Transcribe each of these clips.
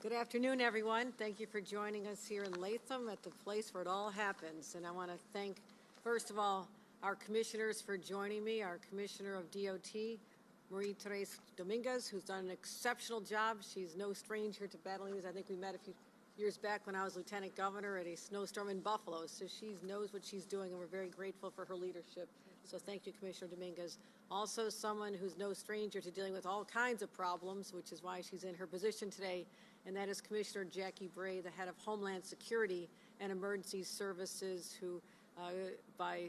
Good afternoon, everyone. Thank you for joining us here in Latham at the place where it all happens. And I want to thank, first of all, our commissioners for joining me, our Commissioner of DOT, Marie-Therese Dominguez, who's done an exceptional job. She's no stranger to battling these. I think we met a few years back when I was Lieutenant Governor at a snowstorm in Buffalo. So she knows what she's doing, and we're very grateful for her leadership. So thank you, Commissioner Dominguez. Also someone who's no stranger to dealing with all kinds of problems, which is why she's in her position today, and that is Commissioner Jackie Bray, the head of Homeland Security and Emergency Services, who, by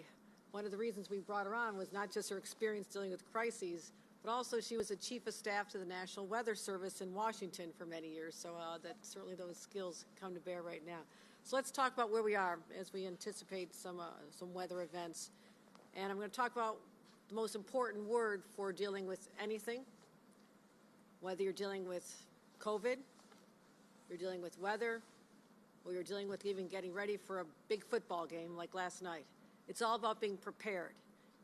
one of the reasons we brought her on was not just her experience dealing with crises, but also she was the Chief of Staff to the National Weather Service in Washington for many years, so that certainly those skills come to bear right now. So let's talk about where we are as we anticipate some weather events. And I'm going to talk about the most important word for dealing with anything, whether you're dealing with COVID, you're dealing with weather, or you're dealing with even getting ready for a big football game like last night. It's all about being prepared.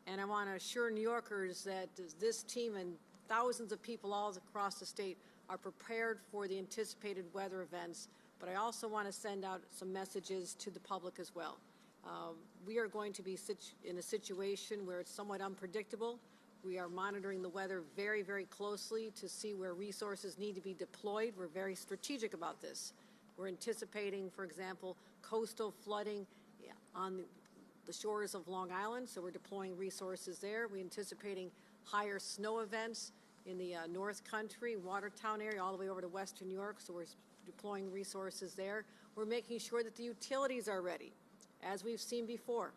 And I want to assure New Yorkers that this team and thousands of people all across the state are prepared for the anticipated weather events, but I also want to send out some messages to the public as well. We are going to be in a situation where it's somewhat unpredictable. We are monitoring the weather very, very closely to see where resources need to be deployed. We're very strategic about this. We're anticipating, for example, coastal flooding on the shores of Long Island, so we're deploying resources there. We're anticipating higher snow events in the North Country, Watertown area, all the way over to Western New York, so we're deploying resources there. We're making sure that the utilities are ready, as we've seen before.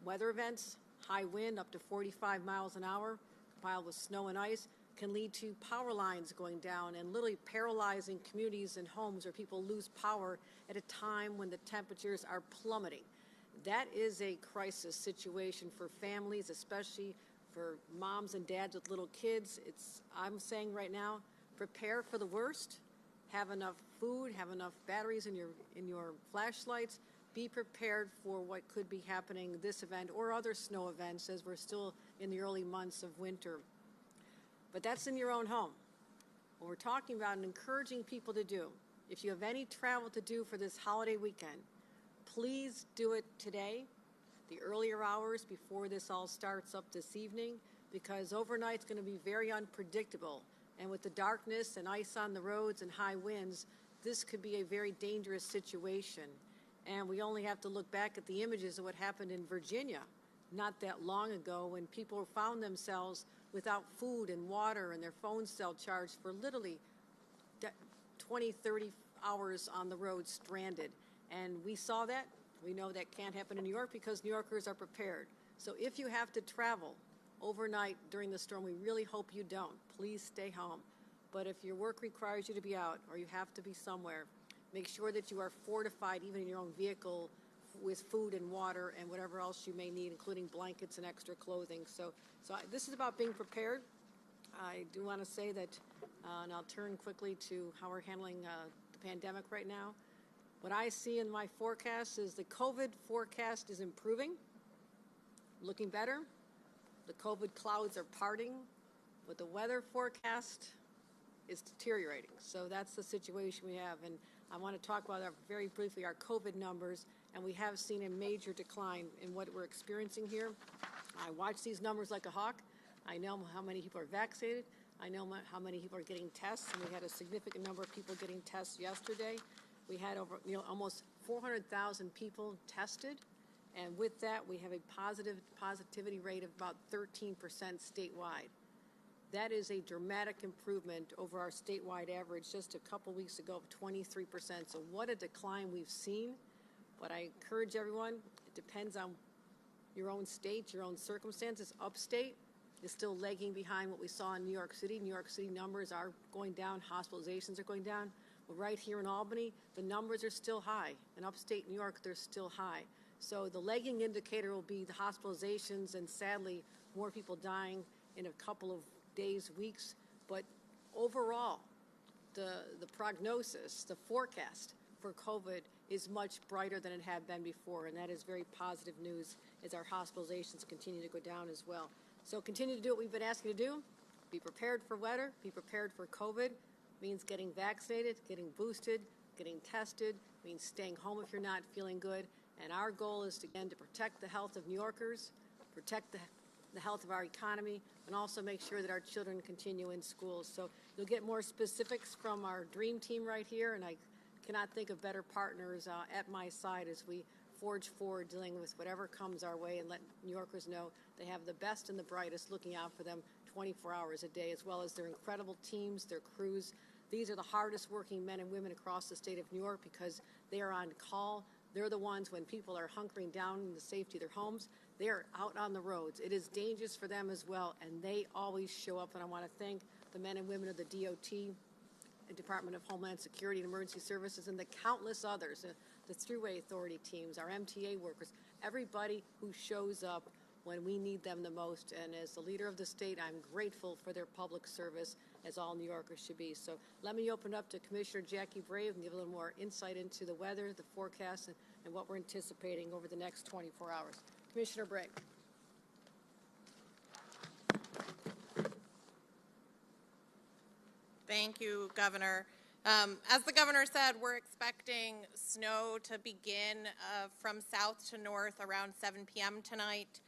Weather events, high wind up to 45 miles an hour, combined with snow and ice, can lead to power lines going down and literally paralyzing communities and homes where people lose power at a time when the temperatures are plummeting. That is a crisis situation for families, especially for moms and dads with little kids. I'm saying right now, prepare for the worst, have enough food, have enough batteries in your flashlights, be prepared for what could be happening this event or other snow events as we're still in the early months of winter. But that's in your own home. What we're talking about and encouraging people to do, if you have any travel to do for this holiday weekend, please do it today, the earlier hours before this all starts up this evening, because overnight it's going to be very unpredictable. And with the darkness and ice on the roads and high winds, this could be a very dangerous situation. And we only have to look back at the images of what happened in Virginia not that long ago when people found themselves without food and water and their phones still charged for literally 20, 30 hours on the road stranded. And we saw that. We know that can't happen in New York because New Yorkers are prepared. So if you have to travel overnight during the storm, we really hope you don't. Please stay home. But if your work requires you to be out or you have to be somewhere, make sure that you are fortified even in your own vehicle with food and water and whatever else you may need, including blankets and extra clothing. So this is about being prepared. I do want to say that, and I'll turn quickly to how we're handling the pandemic right now. What I see in my forecast is the COVID forecast is improving, looking better. The COVID clouds are parting, but the weather forecast is deteriorating. So that's the situation we have. And I want to talk about very briefly our COVID numbers, and we have seen a major decline in what we're experiencing here. I watch these numbers like a hawk. I know how many people are vaccinated. I know how many people are getting tests, and we had a significant number of people getting tests yesterday. We had over, almost 400,000 people tested, and with that, we have a positivity rate of about 13% statewide. That is a dramatic improvement over our statewide average just a couple weeks ago of 23%. So what a decline we've seen. But I encourage everyone, it depends on your own state, your own circumstances. Upstate is still lagging behind what we saw in New York City. New York City numbers are going down, hospitalizations are going down. But right here in Albany, the numbers are still high. In upstate New York, they're still high. So the lagging indicator will be the hospitalizations and sadly more people dying in a couple of days, weeks. But overall, the prognosis, the forecast for COVID is much brighter than it had been before, and that is very positive news as our hospitalizations continue to go down as well. So continue to do what we've been asking to do. Be prepared for weather, be prepared for COVID, means getting vaccinated, getting boosted, getting tested, means staying home if you're not feeling good. And our goal is, again, to protect the health of New Yorkers, protect the health of our economy, and also make sure that our children continue in schools. So you'll get more specifics from our dream team right here, and I cannot think of better partners at my side as we forge forward dealing with whatever comes our way and let New Yorkers know they have the best and the brightest looking out for them 24 hours a day, as well as their incredible teams, their crews. These are the hardest working men and women across the state of New York because they are on call. They're the ones when people are hunkering down in the safety of their homes. They're out on the roads. It is dangerous for them as well, and they always show up. And I want to thank the men and women of the DOT, the Department of Homeland Security and Emergency Services, and the countless others, the Thruway Authority teams, our MTA workers, everybody who shows up when we need them the most. And as the leader of the state, I'm grateful for their public service, as all New Yorkers should be. So let me open up to Commissioner Jackie Brave and give a little more insight into the weather, the forecast, and what we're anticipating over the next 24 hours. Commissioner Brave. Thank you, Governor. As the Governor said, we're expecting snow to begin from south to north around 7 p.m. tonight.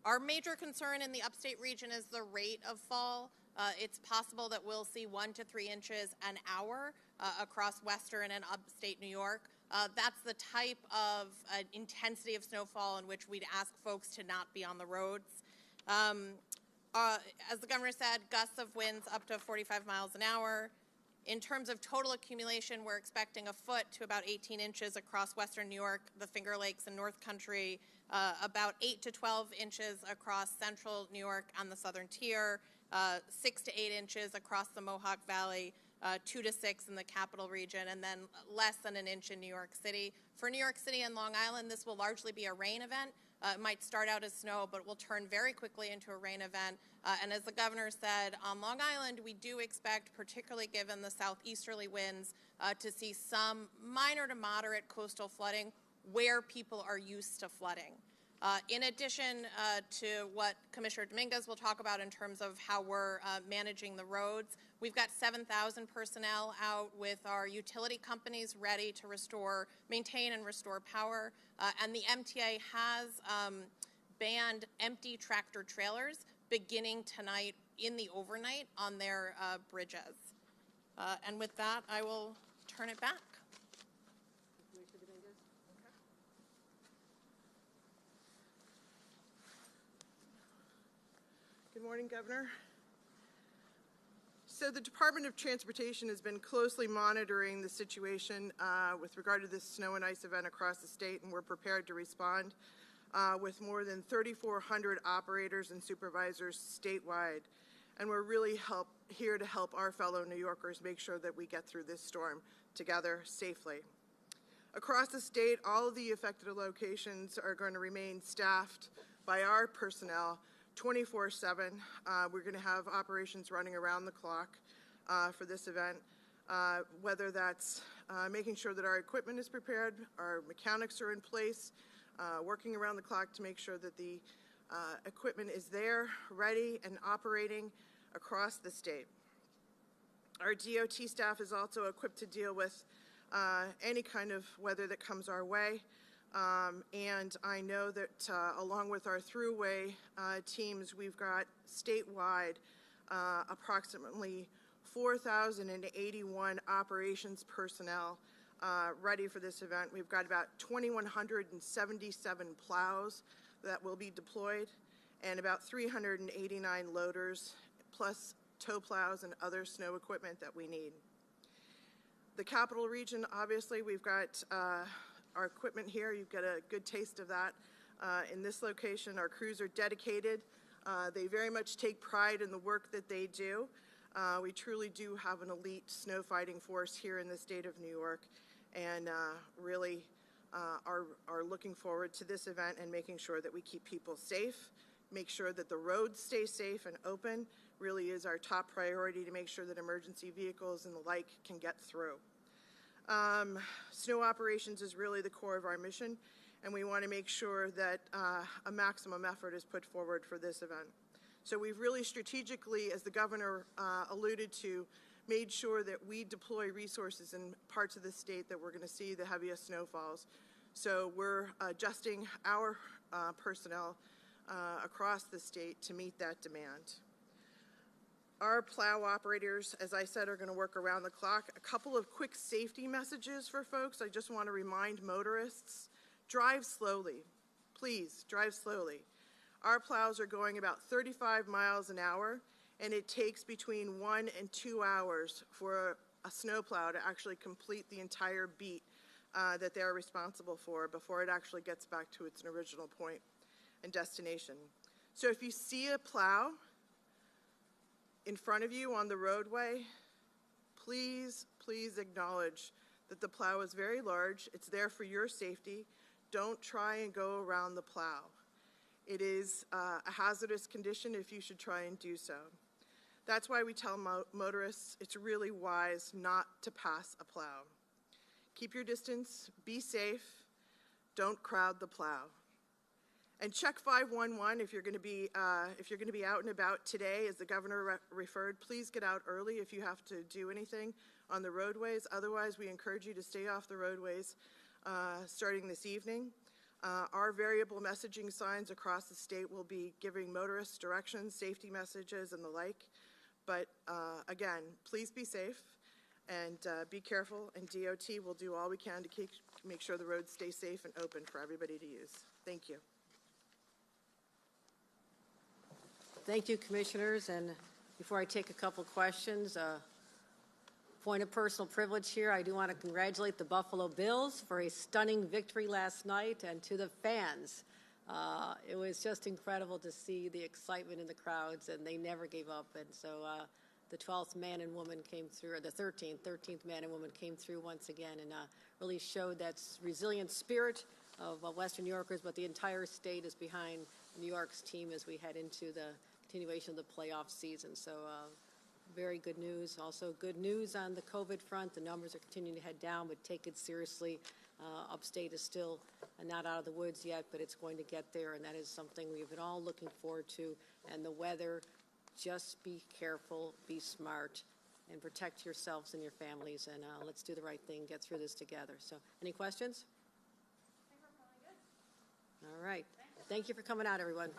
Our major concern in the upstate region is the rate of fall. It's possible that we'll see 1 to 3 inches an hour across western and upstate New York. That's the type of intensity of snowfall in which we'd ask folks to not be on the roads. As the Governor said, gusts of winds up to 45 miles an hour. In terms of total accumulation, we're expecting a foot to about 18 inches across western New York, the Finger Lakes and North Country, about 8 to 12 inches across central New York on the southern tier, 6 to 8 inches across the Mohawk Valley, 2 to 6 in the capital region, and then less than an inch in New York City. For New York City and Long Island, this will largely be a rain event. It might start out as snow, but will turn very quickly into a rain event. And as the Governor said, on Long Island, we do expect, particularly given the southeasterly winds, to see some minor to moderate coastal flooding where people are used to flooding. In addition to what Commissioner Dominguez will talk about in terms of how we're managing the roads, we've got 7,000 personnel out with our utility companies ready to maintain and restore power. And the MTA has banned empty tractor trailers beginning tonight in the overnight on their bridges. And with that, I will turn it back. Good morning, Governor. So the Department of Transportation has been closely monitoring the situation with regard to this snow and ice event across the state, and we're prepared to respond with more than 3,400 operators and supervisors statewide. And we're really here to help our fellow New Yorkers make sure that we get through this storm together safely. Across the state, all of the affected locations are going to remain staffed by our personnel 24/7. We're going to have operations running around the clock for this event, whether that's making sure that our equipment is prepared, our mechanics are in place, working around the clock to make sure that the equipment is there, ready, and operating across the state. Our DOT staff is also equipped to deal with any kind of weather that comes our way. And I know that along with our Thruway teams, we've got statewide approximately 4,081 operations personnel ready for this event. We've got about 2,177 plows that will be deployed and about 389 loaders plus tow plows and other snow equipment that we need. The capital region, obviously, we've got our equipment here. You've got a good taste of that. In this location, our crews are dedicated. They very much take pride in the work that they do. We truly do have an elite snow fighting force here in the state of New York, and really are looking forward to this event and making sure that we keep people safe, make sure that the roads stay safe and open. Really is our top priority to make sure that emergency vehicles and the like can get through. Snow operations is really the core of our mission, and we want to make sure that a maximum effort is put forward for this event. So we've really strategically, as the Governor alluded to, made sure that we deploy resources in parts of the state that we're going to see the heaviest snowfalls. So we're adjusting our personnel across the state to meet that demand. Our plow operators, as I said, are going to work around the clock. A couple of quick safety messages for folks. I just want to remind motorists, drive slowly. Please, drive slowly. Our plows are going about 35 miles an hour, and it takes between 1 and 2 hours for a snowplow to actually complete the entire beat that they're responsible for before it actually gets back to its original point and destination. So if you see a plow in front of you on the roadway, please, please acknowledge that the plow is very large. It's there for your safety. Don't try and go around the plow. It is a hazardous condition if you should try and do so. That's why we tell motorists it's really wise not to pass a plow. Keep your distance, be safe, don't crowd the plow. And check 511 if you're going to be out and about today. As the governor referred, please get out early if you have to do anything on the roadways. Otherwise, we encourage you to stay off the roadways starting this evening. Our variable messaging signs across the state will be giving motorists directions, safety messages, and the like. But again, please be safe and be careful, and DOT will do all we can to make sure the roads stay safe and open for everybody to use. Thank you. Thank you, Commissioners. And before I take a couple questions, point of personal privilege here, I do want to congratulate the Buffalo Bills for a stunning victory last night, and to the fans. It was just incredible to see the excitement in the crowds, and they never gave up. And so the 12th man and woman came through, or the 13th man and woman came through once again, and really showed that resilient spirit of Western New Yorkers, but the entire state is behind New York's team as we head into the continuation of the playoff season. So very good news. Also good news on the COVID front. The numbers are continuing to head down, but take it seriously. Upstate is still not out of the woods yet, but it's going to get there, and that is something we've been all looking forward to. And the weather, just be careful, be smart, and protect yourselves and your families, and let's do the right thing, get through this together. So any questions? I think we're probably good. All right. Thank you for coming out, everyone.